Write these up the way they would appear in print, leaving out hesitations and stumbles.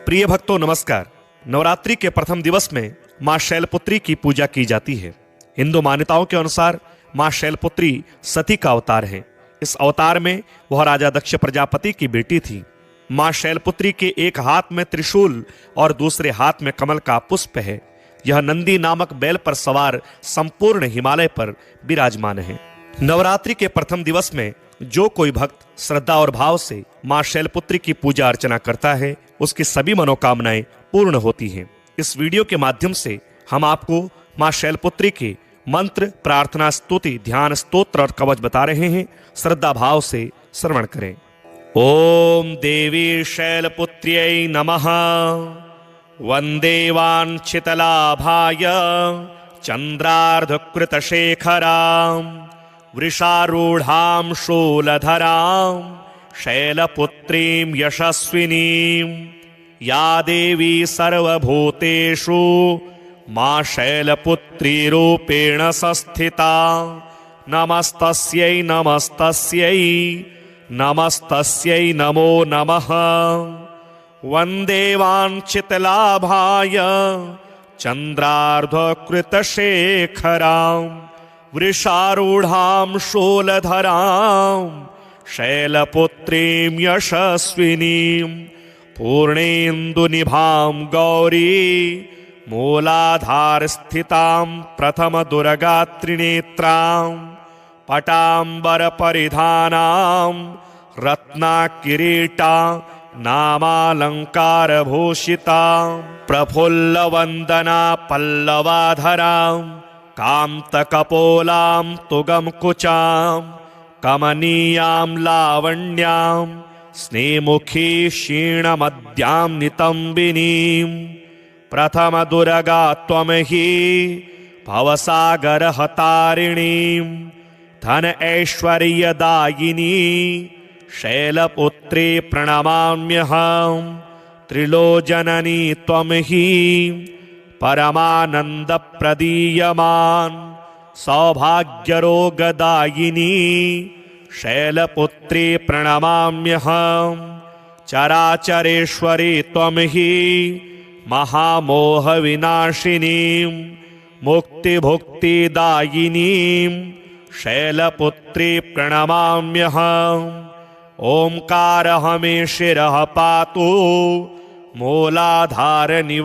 प्रिय भक्तों नमस्कार। नवरात्रि के प्रथम दिवस में मां शैलपुत्री की पूजा की जाती है। हिंदू मान्यताओं के अनुसार मां शैलपुत्री सती का अवतार है। इस अवतार में वह राजा दक्ष प्रजापति की बेटी थी। मां शैलपुत्री के एक हाथ में त्रिशूल और दूसरे हाथ में कमल का पुष्प है। यह नंदी नामक बैल पर सवार संपूर्ण हिमालय पर विराजमान है। नवरात्रि के प्रथम दिवस में जो कोई भक्त श्रद्धा और भाव से मां शैलपुत्री की पूजा अर्चना करता है, उसकी सभी मनोकामनाएं पूर्ण होती हैं। इस वीडियो के माध्यम से हम आपको मां शैलपुत्री के मंत्र, प्रार्थना, स्तुति, ध्यान, स्तोत्र और कवच बता रहे हैं। श्रद्धा भाव से श्रवण करें। ओम देवी शैलपुत्र्यै नमः। वंदे वाञ्छितलाभाय चंद्रार्धकृतशेखरां वृषारूढ़ां शूलधरां शैलपुत्रीं यशस्विनीं या देवी सर्वभूतेषु मां शैलपुत्री रूपेण संस्थिता। नमस्तस्यै नमस्तस्यै नमस्तस्यै नमो नमः। वंदे वाञ्छितलाभाय चंद्रार्धकृतशेखरां वृषारूढ़ां शूलधरां शैलपुत्रीं यशस्विनीं पूर्णेन्दुनिभां गौरी मूलाधारस्थितां प्रथमदुर्गात्रिनेत्रां पटाम्बरपरिधानां रत्नाकिरीटा नामालंकारभूषिता प्रफुल्लवन्दना पल्लवाधरां कान्तकपोलां तुगमकुचां कमनीयां लावण्यां स्नेमुखी क्षीणमद्यां नितम्बिनीं प्रथमदुर्गा त्वं हि भवसागरहतारिणीं धन ऐश्वर्यदायिनी शैलपुत्री प्रणमाम्यहं। त्रिलोचननी त्वं हि परमानन्दप्रदीयमान् सौभाग्यरोगदायिनी शैलपुत्री प्रणमाम्यहं। चराचरेश्वरी त्वं हि महामोहविनाशिनीं मुक्तिभुक्तिदायिनीं शैलपुत्री प्रणमाम्यहं। ओंकारः शिरः पातु मूलाधारनिवासिनी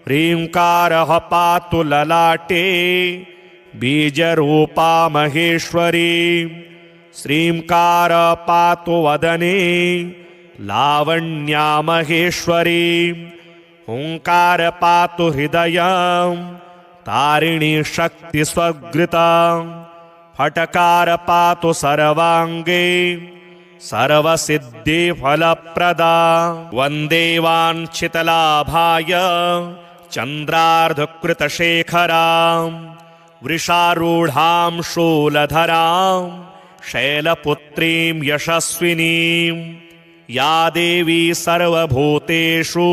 ह्रींकारः पातु ललाटे बीजरूपा महेश्वरी श्रींकारः पातु वदने लावण्या महेश्वरी हुंकार पातु हृदयं तारिणी शक्ति स्वगृता फटकार पातु सर्वांगे सर्वसिद्धि फलप्रदा। वंदे वाञ्छितलाभाय चंद्रार्धकृतशेखरां वृषारूढ़ां शूलधरां शैलपुत्रीं यशस्विनीं या देवी सर्वभूतेषु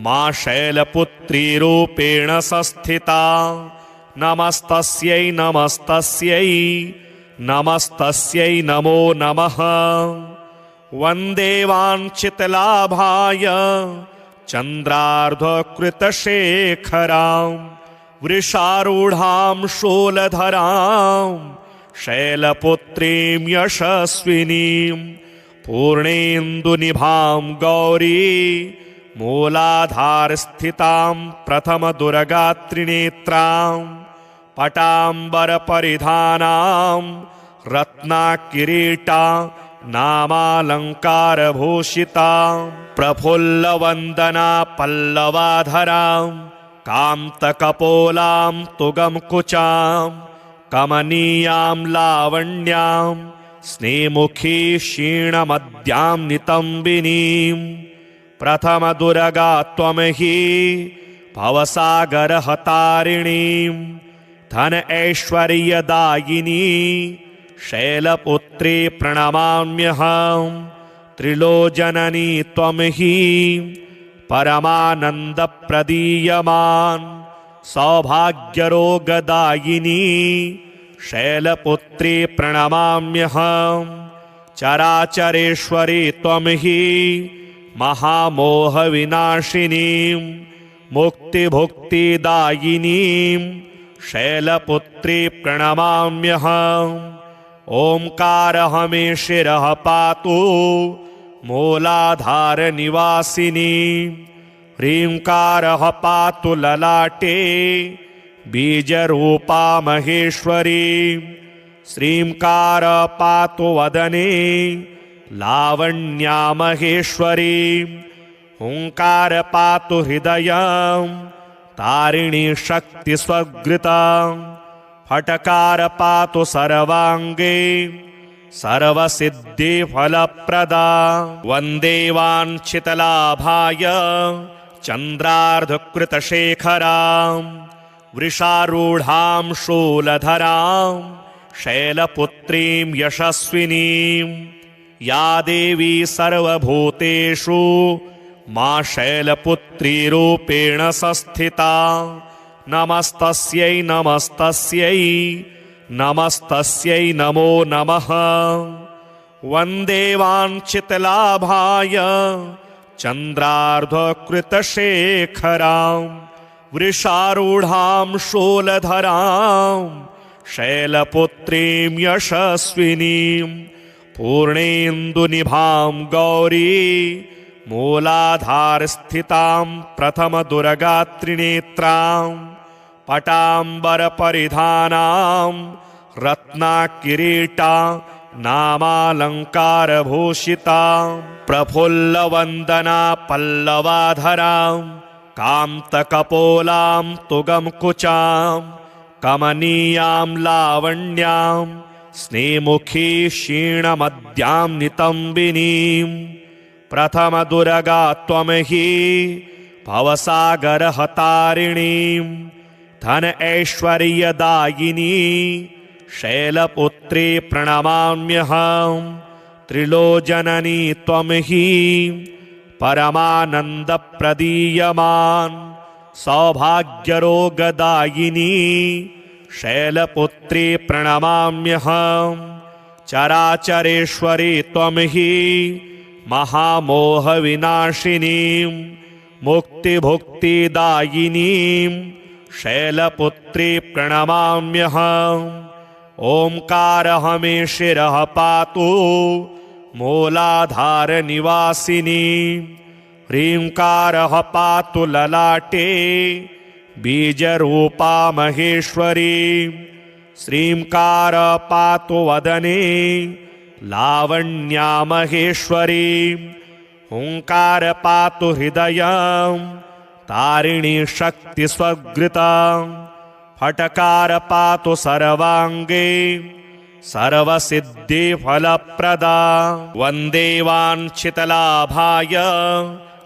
मां शैलपुत्री रूपेण संस्थिता। नमस्तस्यै नमस्तस्यै नमस्तस्यै नमो नमः। वंदे वाञ्छितलाभाय चंद्रार्धकृतशेखरां वृषारूढ़ां शूलधरां शैलपुत्रीं यशस्विनीं पूर्णेन्दुनिभां गौरी मूलाधारस्थितां प्रथमदुर्गात्रिनेत्रां पटाम्बरपरिधानां रत्नाकिरीटा नामालंकारभूषिता प्रफुल्लवन्दना पल्लवाधरां कान्तकपोलां तुगमकुचां कमनीयां लावण्यां स्नेमुखी क्षीणमद्यां नितम्बिनीं प्रथमदुर्गा त्वं हि भवसागरहतारिणीं धन ऐश्वर्यदायिनी शैलपुत्री प्रणमाम्यहं। त्रिलोचननी त्वं हि परमानन्दप्रदीयमान् सौभाग्यरोगदायिनी शैलपुत्री प्रणमाम्यहं। चराचरेश्वरी त्वं हि महामोहविनाशिनीं मुक्तिभुक्तिदायिनीं शैलपुत्री प्रणमाम्यहम्। ओंकारः मे शिरः पातु मूलाधारनिवासिनी। ह्रींकारः पातु ललाटे बीजरूपा महेश्वरी। श्रींकार पातु वदने लावण्या महेश्वरी। हुंकार पातु हृदयं तारिणी शक्ति स्वगृता। फटकार पातु सर्वांगे सर्वसिद्धि फलप्रदा। वंदे वाञ्छितलाभाय चंद्रार्धकृतशेखरां। वृषारूढां शूलधरां शैलपुत्रीं यशस्विनीं। या देवी सर्वभूतेषु मां शैलपुत्री रूपेण संस्थिता। नमस्तस्यै नमस्तस्यै नमस्तस्यै नमो नमः। वन्दे वाञ्छितलाभाय चन्द्रार्धकृतशेखरां। वृषारूढां शूलधरां शैलपुत्रीं यशस्विनीं। पूर्णेन्दुनिभां गौरी मूलाधारस्थितां प्रथमदुर्गात्रिनेत्रां। पटाम्बरपरिधानां रत्नाकिरीटा नामालङ्कारभूषिता। प्रफुल्लवन्दना पल्लवाधरां कान्तकपोलां तुगमकुचां। कमनीयां लावण्यां स्नेमुखी क्षीणमद्यां नितम्बिनीं। प्रथमदुर्गा त्वं हि भवसागरहतारिणीं। धन ऐश्वर्यदायिनी शैलपुत्री प्रणमाम्यहम्। त्रिलोचननी त्वं हि परमानन्दप्रदीयमान्। सौभाग्यरोगदायिनी शैलपुत्री प्रणमाम्यहम्। चराचरेश्वरी त्वं हि महामोहविनाशिनीं मुक्तिभुक्तिदायिनीं शैलपुत्री प्रणमाम्यहम्। ओंकारः मे शिरः पातु मूलाधारनिवासिनी। ह्रींकारः पातु ललाटे बीजरूपा महेश्वरी। श्रींकार पातु वदने लावण्या महेश्वरी। हुंकार पातु हृदयं तारिणी शक्ति स्वगृता। फटकार पातु सर्वांगे सर्वसिद्धि फलप्रदा। वंदे वाञ्छितलाभाय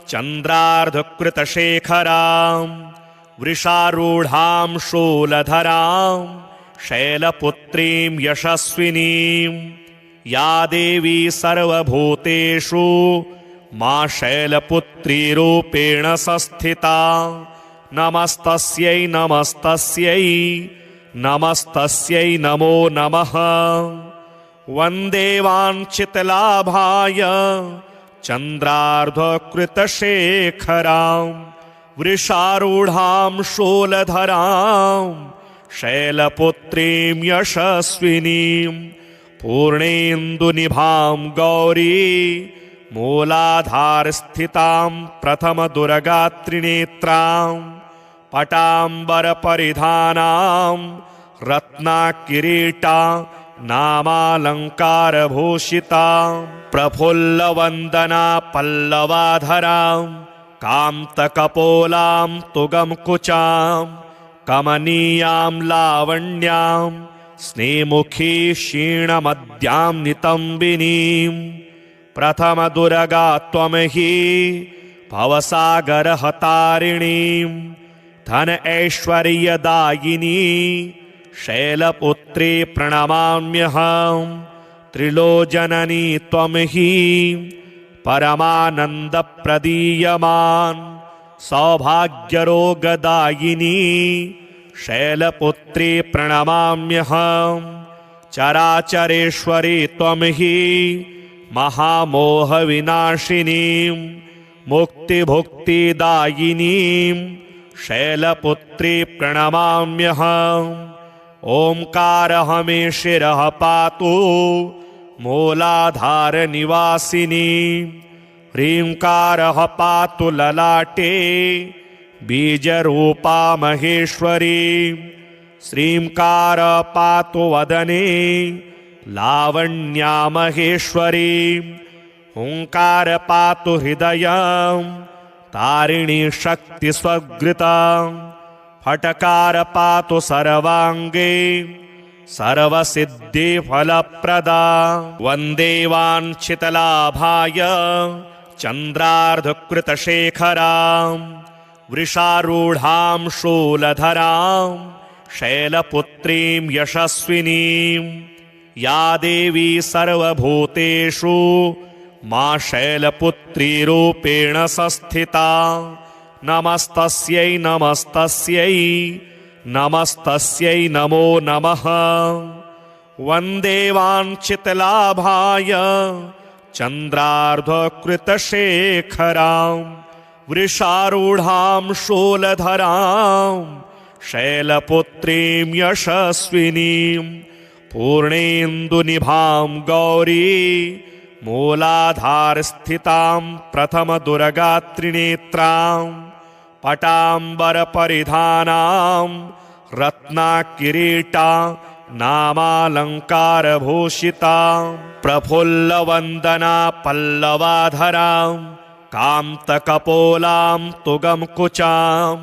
चंद्रार्धकृतशेखरां। वृषारूढां शूलधरां शैलपुत्रीं यशस्विनीं। या देवी सर्वभूतेषु मां शैलपुत्री रूपेण संस्थिता। नमस्तस्यै नमस्तस्यै नमस्तस्यै नमो नमः। वन्दे वाञ्छितलाभाय चन्द्रार्धकृतशेखरां। वृषारूढां शूलधरां शैलपुत्रीं यशस्विनीं। पूर्णेन्दुनिभां गौरी मूलाधारस्थितां प्रथमदुर्गात्रिनेत्रां। पटाम्बरपरिधानां रत्नाकिरीटा नामालङ्कारभूषिता। प्रफुल्लवन्दना पल्लवाधरां कान्तकपोलां तुगमकुचां। कमनीयां लावण्यां स्नेमुखी क्षीणमद्यां नितम्बिनीं। प्रथमदुर्गा त्वं हि भवसागरहतारिणीं। धन ऐश्वर्यदायिनी शैलपुत्री प्रणमाम्यहम्। त्रिलोचननी त्वं हि परमानन्दप्रदीयमान्। सौभाग्यरोगदायिनी शैलपुत्री प्रणमाम्यहम्। चराचरेश्वरी त्वं हि महामोहविनाशिनीं मुक्तिभुक्तिदायिनीं शैलपुत्री प्रणमाम्यहम्। ओंकारः मे शिरः पातु मूलाधारनिवासिनी। ह्रींकारः पातु ललाटे बीजरूपा महेश्वरी। श्रींकार पातु वदने लावण्या महेश्वरी। हुंकार पातु हृदयं तारिणी शक्ति स्वगृता। फटकार पातु सर्वांगे सर्वसिद्धि फलप्रदा। वंदे वाञ्छितलाभाय चंद्रार्धकृतशेखरां। वृषारूढां शूलधरां शैलपुत्रीं यशस्विनीं। या देवी सर्वभूतेषु मां शैलपुत्री रूपेण संस्थिता। नमस्तस्यै नमस्तस्यै नमस्तस्यै नमो नमः। वन्दे वाञ्छितलाभाय चन्द्रार्धकृतशेखरां। वृषारूढां शूलधरां शैलपुत्रीं यशस्विनीं। पूर्णेन्दुनिभां गौरी मूलाधारस्थितां प्रथमदुर्गात्रिनेत्रां। पटाम्बरपरिधानां रत्नाकिरीटा नामालङ्कारभूषिता। प्रफुल्लवन्दना पल्लवाधरां कान्तकपोलां तुगमकुचां।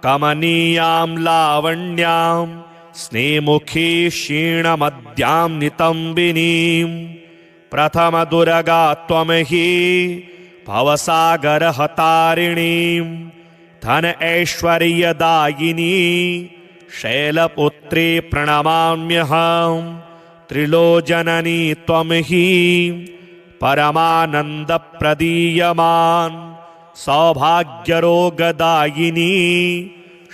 कमनीयां लावण्यां स्नेमुखी क्षीणमद्यां नितम्बिनीं। प्रथमदुर्गा त्वं हि भवसागरहतारिणीं। धन ऐश्वर्यदायिनी शैलपुत्री प्रणमाम्यहम्। त्रिलोचननी त्वं हि परमानन्दप्रदीयमान्। सौभाग्यरोगदायिनी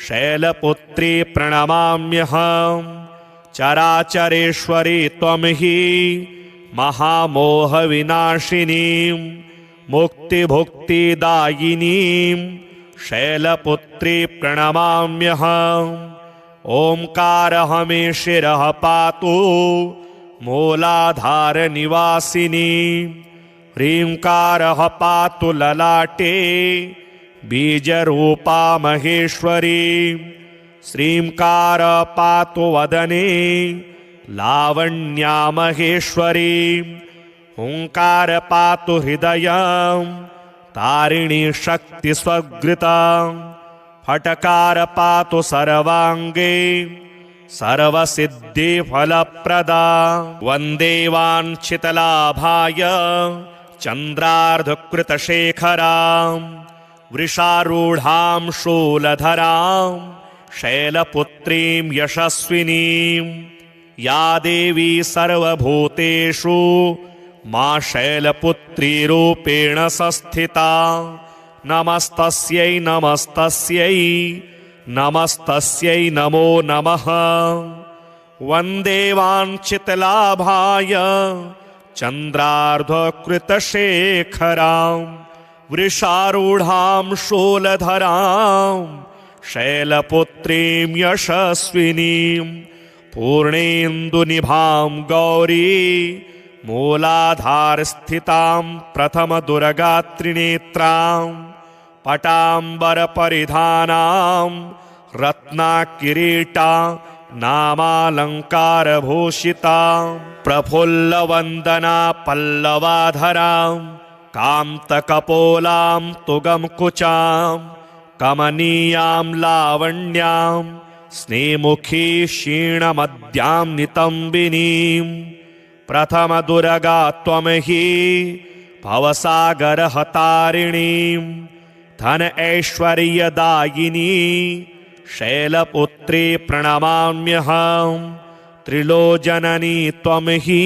शैलपुत्री प्रणमाम्यहम्। चराचरेश्वरी त्वं हि महामोहविनाशिनीं। मुक्तिभुक्तिदायिनीं शैलपुत्री प्रणमाम्यहम्। ओंकारः मे शिरः पातु मूलाधारनिवासिनी। ह्रींकारः पातु ललाटे बीजरूपा महेश्वरी। श्रींकार पातु वदने लावण्या महेश्वरी। हुंकार पातु हृदयं तारिणी शक्ति स्वगृता। फटकार पातु सर्वांगे सर्वसिद्धि फलप्रदा। वंदे वाञ्छितलाभाय चंद्रार्धकृतशेखरां। वृषारूढां शूलधरां शैलपुत्रीं यशस्विनीं। या देवी सर्वभूतेषु मां शैलपुत्री रूपेण संस्थिता। नमस्तस्यै नमस्तस्यै नमस्तस्यै नमो नमः। वन्दे वाञ्छितलाभाय चन्द्रार्धकृतशेखरां। वृषारूढां शूलधरां शैलपुत्रीं यशस्विनीं। पूर्णेन्दुनिभां गौरी मूलाधारस्थितां प्रथमदुर्गात्रिनेत्रां। पटाम्बरपरिधानां रत्नाकिरीटा नामालङ्कारभूषिता। प्रफुल्लवन्दना पल्लवाधरां कान्तकपोलां तुगमकुचां। कमनीयां लावण्यां स्नेमुखी क्षीणमद्यां नितम्बिनीं। प्रथमदुर्गा त्वं हि भवसागरहतारिणीं। धन ऐश्वर्यदायिनी शैलपुत्री प्रणमाम्यहम्। त्रिलोचननी त्वं हि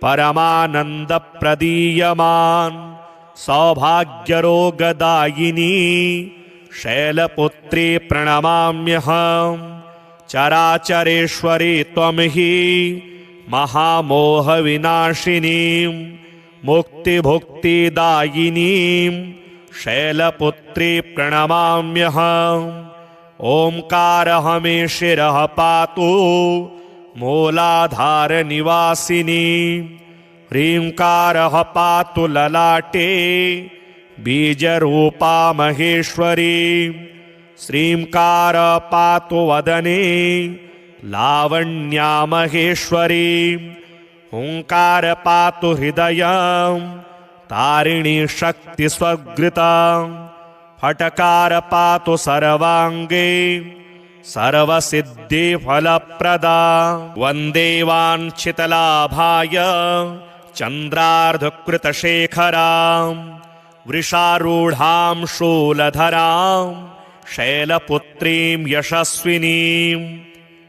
परमानन्दप्रदीयमान्। सौभाग्यरोगदायिनी शैलपुत्री प्रणमाम्यहम्। चराचरेश्वरी त्वं हि महामोहविनाशिनीं। मुक्तिभुक्तिदायिनीं शैलपुत्री प्रणमाम्यहम्। ओंकारः मे शिरः पातु मूलाधारनिवासिनी। ह्रींकारः पातु ललाटे बीजरूपा महेश्वरी। श्रींकार पातु वदने लावण्या महेश्वरी। हुंकार पातु हृदयं तारिणी शक्ति स्वगृता। फटकार पातु सर्वांगे सर्वसिद्धि फलप्रदा। वंदे वाञ्छितलाभाय चंद्रार्धकृतशेखरां। वृषारूढां शूलधरां शैलपुत्रीं यशस्विनीं।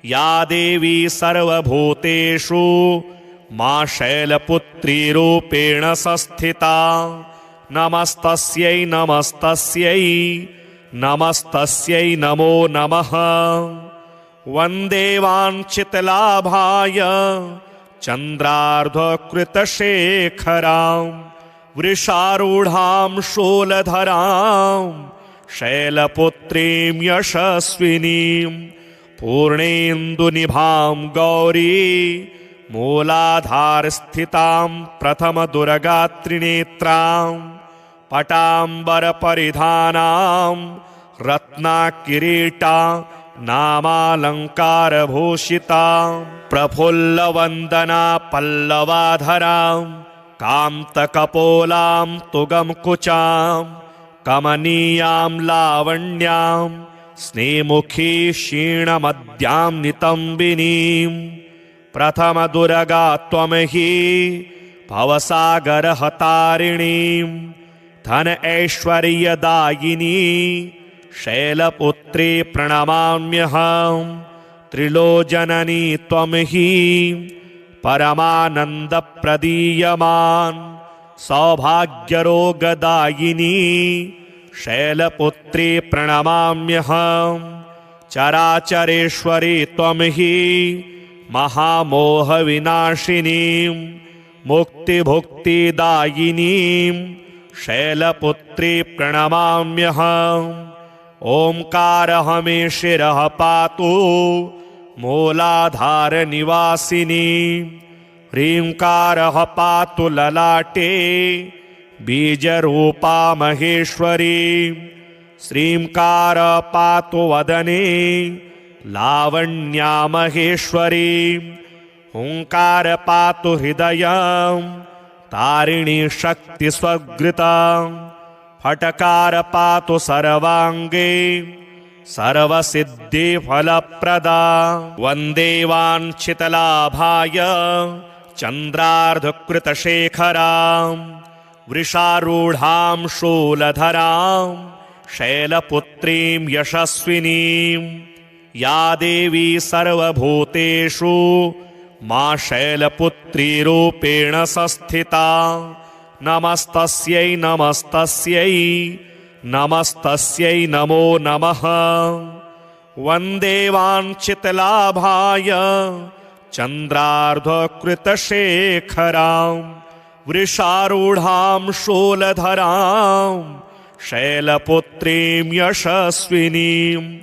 या देवी सर्वभूतेषु मा शैलपुत्री रूपेण संस्थिता। नमस्तस्यै नमस्तस्यै नमस्तस्यै नमो नमः। वन्दे वाञ्छितलाभाय चन्द्रार्धकृतशेखरां। वृषारूढां शूलधरां शैलपुत्रीं यशस्विनीं। पूर्णेन्दुनिभां गौरी मूलाधारस्थितां प्रथमदुर्गात्रिनेत्रां। पटाम्बरपरिधानां रत्नाकिरीटा नामालङ्कारभूषितां। प्रफुल्लवन्दना पल्लवाधरां कान्तकपोलां तुगमकुचां। कमनीयां लावण्यां स्नेमुखी क्षीणमद्यां नितम्बिनीं। प्रथमदुर्गा त्वमहि भवसागरहतारिणीं। धन ऐश्वर्यदायिनी शैलपुत्री प्रणमाम्यहम्। त्रिलोचननी त्वमहि परमानन्दप्रदीयमान्। सौभाग्यरोगदायिनी शैलपुत्री प्रणमाम्यहम्। चराचरेश्वरी त्वमहि महामोहविनाशिनीं। मुक्तिभुक्तिदायिनीं शैलपुत्री प्रणमाम्यहम्। ओंकारः मे शिरः पातु मूलाधारनिवासिनी। ह्रींकारः पातु ललाटे बीजरूपा महेश्वरी। श्रींकार पातु वदने लावण्या महेश्वरी। हुंकार पातु हृदयं तारिणी शक्ति स्वगृता। फटकार पातु सर्वांगे सर्वसिद्धि फलप्रदा। वंदे वाञ्छितलाभाय चंद्रार्धकृतशेखरां। वृषारूढां शूलधरां शैलपुत्रीं यशस्विनीं। या देवी सर्वभूतेषु मा शैलपुत्री रूपेण संस्थिता। नमस्तस्यै नमस्तस्यै नमस्तस्यै नमो नमः। वन्दे वाञ्छितलाभाय चन्द्रार्धकृतशेखरां। वृषारूढां शूलधरां शैलपुत्रीं यशस्विनीं।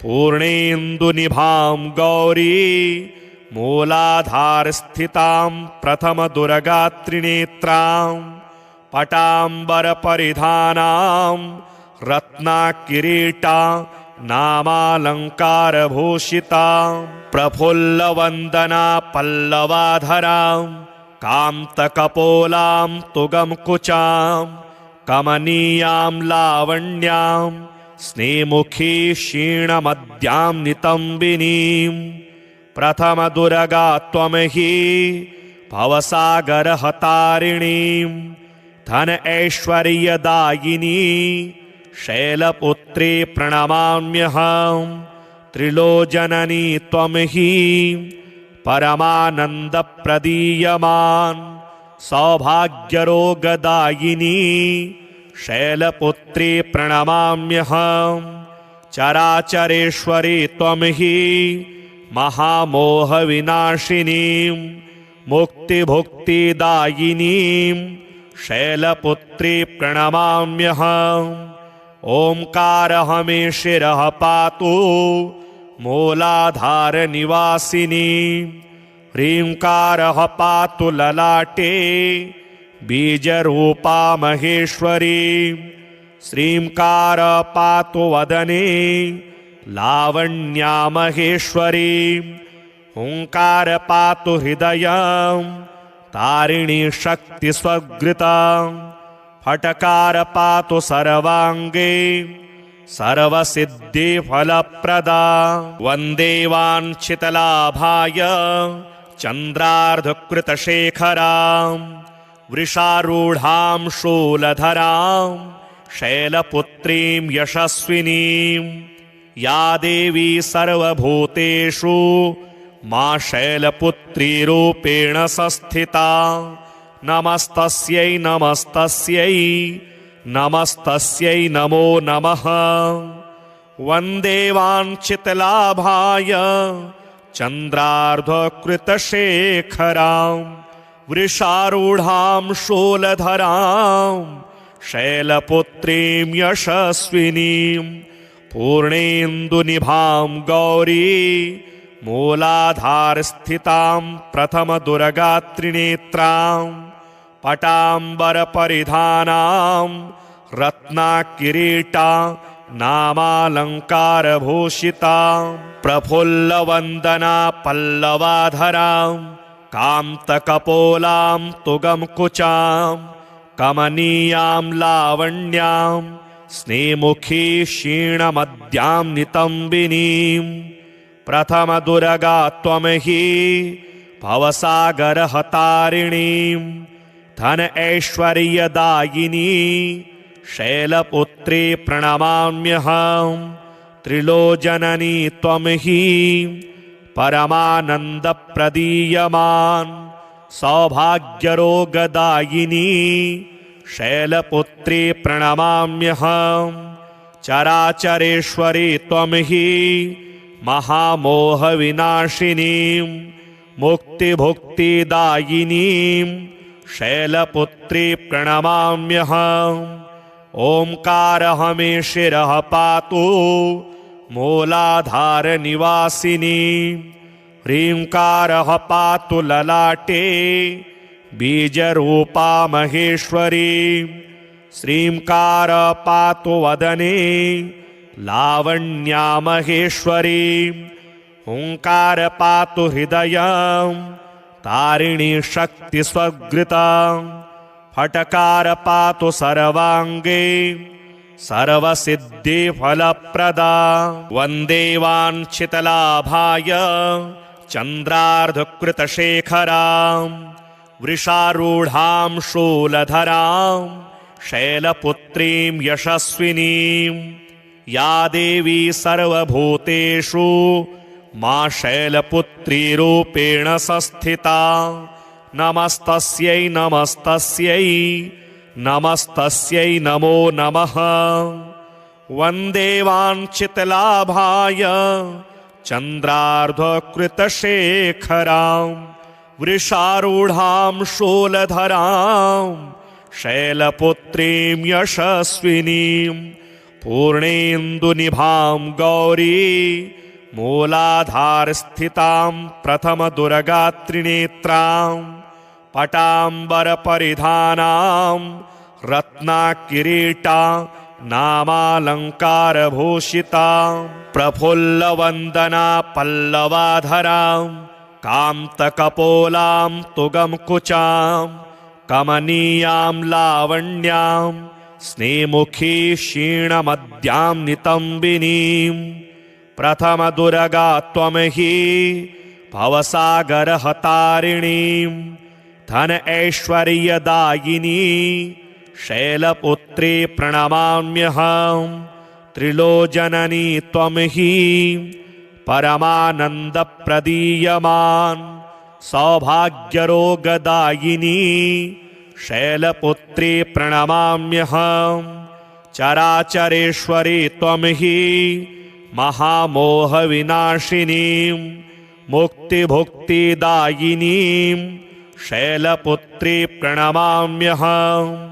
पूर्णेन्दुनिभां गौरी मूलाधारस्थितां प्रथमदुर्गात्रिनेत्रां। पटाम्बरपरिधानां रत्नाकिरीटा नामालङ्कारभूषितां। प्रफुल्लवन्दना पल्लवाधरां कान्तकपोलां तुगमकुचां। कमनीयां लावण्यां स्नेमुखी क्षीणमद्यां नितम्बिनीं। प्रथमदुर्गा त्वमहि भवसागरहतारिणीं। धन ऐश्वर्यदायिनी शैलपुत्री प्रणमाम्यहम्। त्रिलोचननी त्वमहि परमानन्दप्रदीयमान्। सौभाग्यरोगदायिनी शैलपुत्री प्रणमाम्यहम्। चराचरेश्वरी त्वमहि महामोहविनाशिनीं। मुक्तिभुक्तिदायिनीं शैलपुत्री प्रणमाम्यहम्। ओंकारः मे शिरः पातु मूलाधारनिवासिनी। ह्रींकारः पातु ललाटे बीजरूपा महेश्वरी। श्रींकार पातु वदने लावण्या महेश्वरी। हुंकार पातु हृदयं तारिणी शक्ति स्वगृता। फटकार पातु सर्वांगे सर्वसिद्धि फलप्रदा। वंदे वाञ्छितलाभाय चंद्रार्धकृतशेखरां। वृषारूढां शूलधरां शैलपुत्रीं यशस्विनीं। या देवी सर्वभूतेषु मा शैलपुत्री रूपेण संस्थिता। नमस्तस्यै नमस्तस्यै नमस्तस्यै नमो नमः। वन्दे वाञ्छितलाभाय चन्द्रार्धकृतशेखरां। वृषारूढां शूलधरां शैलपुत्रीं यशस्विनीं। पूर्णेन्दुनिभां गौरी मूलाधारस्थितां प्रथमदुर्गात्रिनेत्रां। पटाम्बरपरिधानां रत्नाकिरीटा नामालङ्कारभूषितां। प्रफुल्लवन्दना पल्लवाधरां कान्तकपोलां तुगमकुचां। कमनीयां लावण्यां स्नेमुखी क्षीणमद्यां नितम्बिनीं। प्रथमदुर्गा त्वं हि भवसागरहतारिणीं। धन ऐश्वर्यदायिनी शैलपुत्री प्रणमाम्यहम्। त्रिलोचननी त्वं हि परमानन्दप्रदीयमान्। सौभाग्यरोगदायिनी शैलपुत्री प्रणमाम्यहम्। चराचरेश्वरी त्वं हि महामोहविनाशिनीं। मुक्तिभुक्तिदायिनीं शैलपुत्री प्रणमाम्यहम्। ओंकारः मे शिरः पातु मूलाधारनिवासिनी। ह्रींकारः पातु ललाटे बीजरूपा महेश्वरी। श्रींकार पातु वदने लावण्या महेश्वरी। हुंकार पातु हृदयं तारिणी शक्ति स्वगृता। फटकार पातु सर्वांगे सर्वसिद्धि फलप्रदा। वंदे वाञ्छितलाभाय चंद्रार्धकृतशेखरां। वृषारूढां शूलधरां शैलपुत्रीं यशस्विनीं। या देवी सर्वभूतेषु मा शैलपुत्री रूपेण संस्थिता। नमस्तस्यै नमस्तस्यै नमस्तस्यै नमो नमः। वन्दे वाञ्छितलाभाय चन्द्रार्धकृतशेखरां। वृषारूढां शूलधरां शैलपुत्रीं यशस्विनीं। पूर्णेन्दुनिभां गौरी मूलाधारस्थितां प्रथमदुर्गात्रिनेत्रां। पटाम्बरपरिधानां रत्नाकिरीटा नामालङ्कारभूषितां। प्रफुल्लवन्दना पल्लवाधरां कान्तकपोलां तुगमकुचां। कमनीयां लावण्यां स्नेमुखी क्षीणमद्यां नितम्बिनीं। प्रथमदुर्गा त्वं हि भवसागरहतारिणीं। धन ऐश्वर्यदायिनी शैलपुत्री प्रणमाम्यहम्। त्रिलोचननी त्वं हि परमानन्दप्रदीयमान्। सौभाग्यरोगदायिनी शैलपुत्री प्रणमाम्यहम्। चराचरेश्वरी त्वं हि महामोहविनाशिनीं। मुक्तिभुक्तिदायिनीं शैलपुत्री प्रणमाम्यहम्।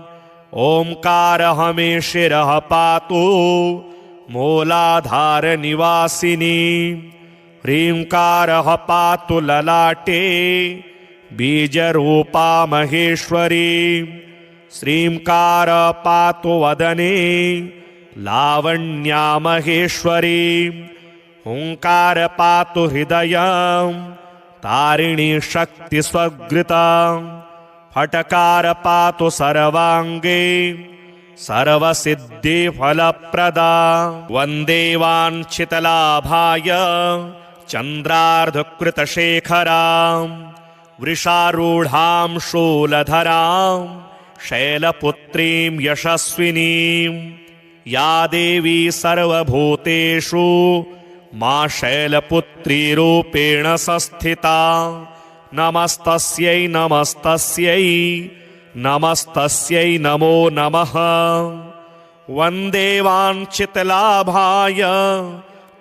ओंकारः मे शिरः पातु मूलाधारनिवासिनी। ह्रींकारः पातु ललाटे बीजरूपा महेश्वरी। श्रींकार पातु वदने लावण्या महेश्वरी। हुंकार पातु हृदयं तारिणी शक्ति स्वगृता। फटकार पातु सर्वांगे सर्वसिद्धि फलप्रदा। वंदे वाञ्छितलाभाय चंद्रार्धकृतशेखरां। वृषारूढां शूलधरां शैलपुत्रीं यशस्विनीं। या देवी सर्वभूतेषु मां शैलपुत्री रूपेण संस्थिता। नमस्तस्यै नमस्तस्यै नमस्तस्यै नमो नमः। वन्दे वाञ्छितलाभाय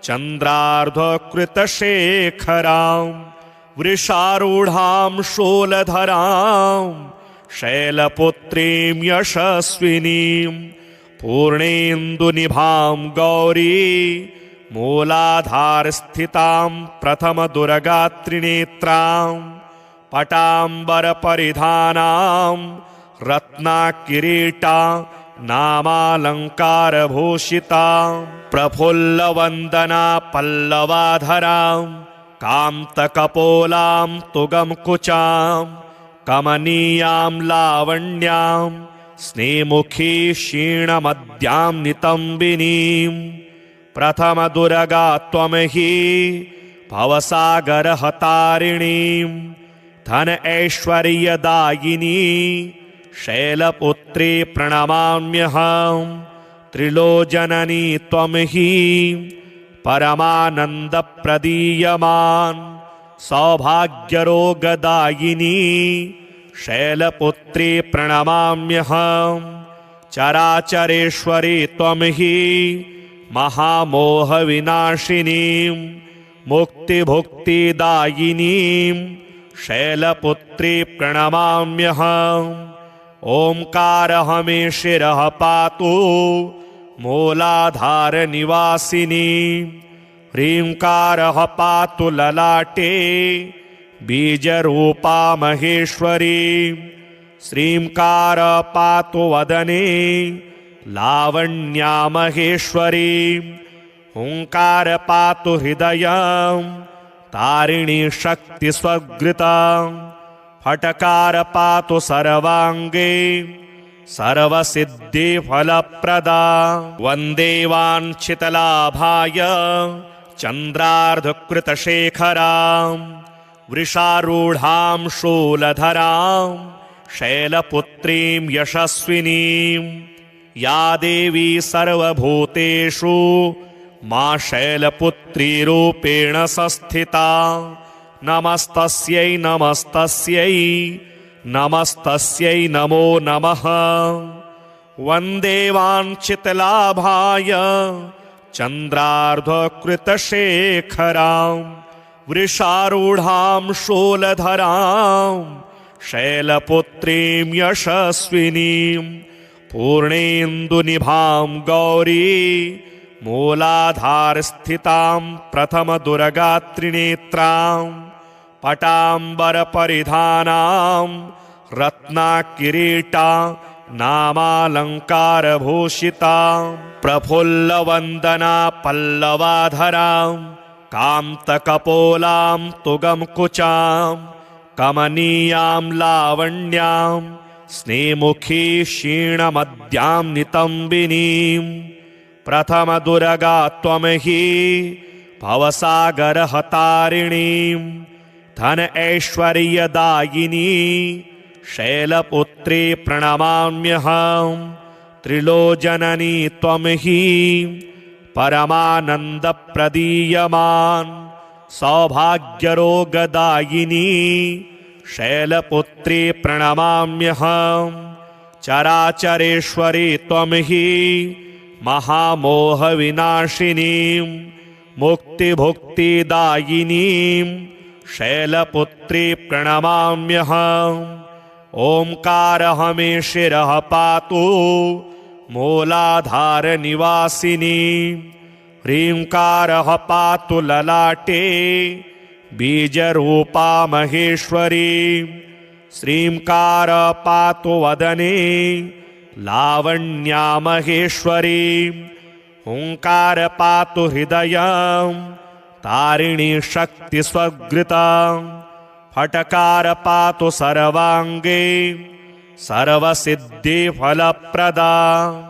चन्द्रार्धकृतशेखरां। वृषारूढां शूलधरां शैलपुत्रीं यशस्विनीं। पूर्णेन्दुनिभां गौरी मूलाधारस्थितां प्रथमदुर्गात्रिनेत्रां। पटाम्बरपरिधानां रत्नाकिरीटा नामालङ्कारभूषिता। प्रफुल्लवन्दना पल्लवाधरां कान्तकपोलां तुगमकुचां। कमनीयां लावण्यां स्नेमुखी क्षीणमद्यां नितम्बिनीं। प्रथमदुर्गा त्वं हि भवसागरहतारिणीं। धन ऐश्वर्यदायिनी शैलपुत्री प्रणमाम्यहम्। त्रिलोचननी त्वं हि परमानन्दप्रदीयमान्। सौभाग्यरोगदायिनी शैलपुत्री प्रणमाम्यहम्। चराचरेश्वरी त्वं हि महामोहविनाशिनीं। मुक्तिभुक्तिदायिनीं शैलपुत्री प्रणमाम्यहम्। ओंकारः मे शिरः पातु मूलाधारनिवासिनी। ह्रींकारः पातु ललाटे बीजरूपा महेश्वरी। श्रींकार पातु वदने लावण्या महेश्वरी। हुंकार पातु हृदयं तारिणी शक्ति स्वगृता। फटकार पातु सर्वांगे सर्वसिद्धि फलप्रदा। वंदे वाञ्छितलाभाय चंद्रार्धकृतशेखरां। वृषारूढां शूलधरां शैलपुत्रीं यशस्विनीं। या देवी सर्वभूतेषु मां शैलपुत्री रूपेण संस्थिता। नमस्तस्यै नमस्तस्यै नमस्तस्यै नमो नमः। वन्दे वाञ्छितलाभाय चन्द्रार्धकृतशेखरां। वृषारूढां शूलधरां शैलपुत्रीं यशस्विनीं। पूर्णेन्दुनिभां गौरी मूलाधारस्थितां प्रथमदुर्गात्रिनेत्रां। पटाम्बरपरिधानां रत्नाकिरीटा नामालङ्कारभूषिता। प्रफुल्लवन्दना पल्लवाधरां कान्तकपोलां तुगमकुचां। कमनीयां लावण्यां स्नेमुखी क्षीणमद्यां नितम्बिनीं। प्रथमदुर्गा त्वं हि भवसागरहतारिणीं। धन ऐश्वर्यदायिनी शैलपुत्री प्रणमाम्यहम्। त्रिलोचननी त्वं हि परमानन्दप्रदीयमान्। सौभाग्यरोगदायिनी शैलपुत्री प्रणमाम्यहम्। चराचरेश्वरी त्वं हि महामोहविनाशिनीं। मुक्तिभुक्तिदायिनीं शैलपुत्री प्रणमाम्यहम्। ओंकारः मे शिरः पातु मूलाधारनिवासिनी। ह्रींकारः पातु ललाटे बीजरूपा महेश्वरी। श्रींकार पातु वदने लावण्या महेश्वरी। हुंकार पातु हृदयं तारिणी शक्ति स्वगृता। फटकार पातु सर्वांगे सर्वसिद्धि फलप्रदा।